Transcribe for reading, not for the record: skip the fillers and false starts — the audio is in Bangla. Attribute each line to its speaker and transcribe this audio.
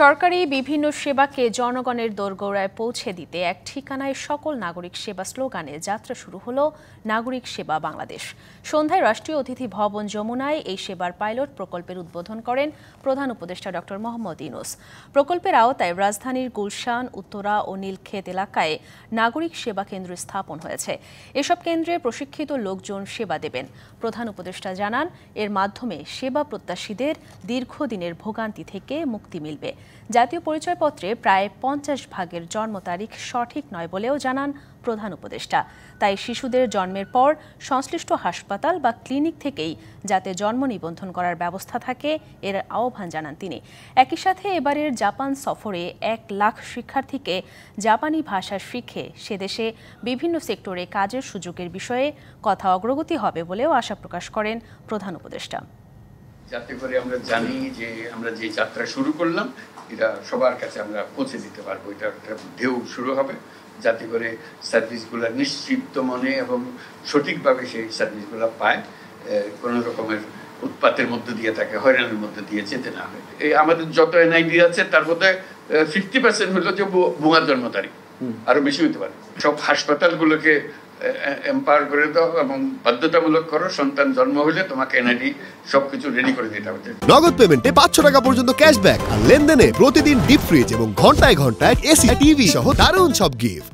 Speaker 1: সরকারি বিভিন্ন সেবাকে জনগণের দোরগোড়ায় পৌঁছে দিতে এক ঠিকানায় সকল নাগরিক সেবা স্লোগানে যাত্রা শুরু হলো নাগরিক সেবা বাংলাদেশ। সন্ধ্যায় রাষ্ট্রীয় অতিথি ভবন যমুনায় এই সেবার পাইলট প্রকল্পের উদ্বোধন করেন প্রধান উপদেষ্টা ডক্টর মোহাম্মদ ইউনূস। প্রকল্পের আওতায় রাজধানীর গুলশান, উত্তরা ও নীলক্ষেত এলাকায় নাগরিক সেবা কেন্দ্র স্থাপন হয়েছে। এসব কেন্দ্রে প্রশিক্ষিত লোকজন সেবা দেবেন। প্রধান উপদেষ্টা জানান, এর মাধ্যমে সেবা প্রত্যাশীদের দীর্ঘদিনের ভোগান্তি থেকে মুক্তি মিলবে। জাতীয় পরিচয়পত্রে প্রায় 50% জন্ম তারিখ সঠিক নয় বলেও জানান প্রধান উপদেষ্টা। তাই শিশুদের জন্মের পর সংশ্লিষ্ট হাসপাতাল বা ক্লিনিক থেকেই যাতে জন্ম নিবন্ধন করার ব্যবস্থা থাকে, এর আহ্বান জানান তিনি। একই সাথে এবারের জাপান সফরে 1 লাখ শিক্ষার্থীকে জাপানি ভাষা শিখে সে দেশে বিভিন্ন সেক্টরে কাজের সুযোগের বিষয়ে কথা অগ্রগতি হবে বলেও আশা প্রকাশ করেন প্রধান উপদেষ্টা।
Speaker 2: যাতে করে আমরা জানি যে আমরা যে যাত্রা শুরু করলাম এটা সবার কাছে আমরা পৌঁছে দিতে পারবো। এটা একটা ঢেউ শুরু হবে, যাতে করে সার্ভিসগুলো নিশ্চিত মনে এবং সঠিকভাবে সেই সার্ভিসগুলো পায়, কোনো রকমের উৎপাতের মধ্যে দিয়ে তাকে হয়রানির মধ্যে দিয়ে যেতে না হয়। এই আমাদের যত এনআইডি আছে তার মধ্যে 50% হলো যে ভুয়া জন্ম তারিখ, আরো বেশি হতে পারে। সব হাসপাতালগুলোকে এম্পাওয়ার করে দাও এবং বাধ্যতামূলক করো, সন্তান জন্ম হলে তোমাকে এনআইডি সবকিছু রেডি করে দিতে হবে।
Speaker 3: নগদ পেমেন্টে 500 টাকা পর্যন্ত ক্যাশব্যাক আর লেনদেনে প্রতিদিন ডিপ ফ্রিজ এবং ঘন্টায় ঘন্টায় এসি, টিভি সহ দারুণ সব গিফট।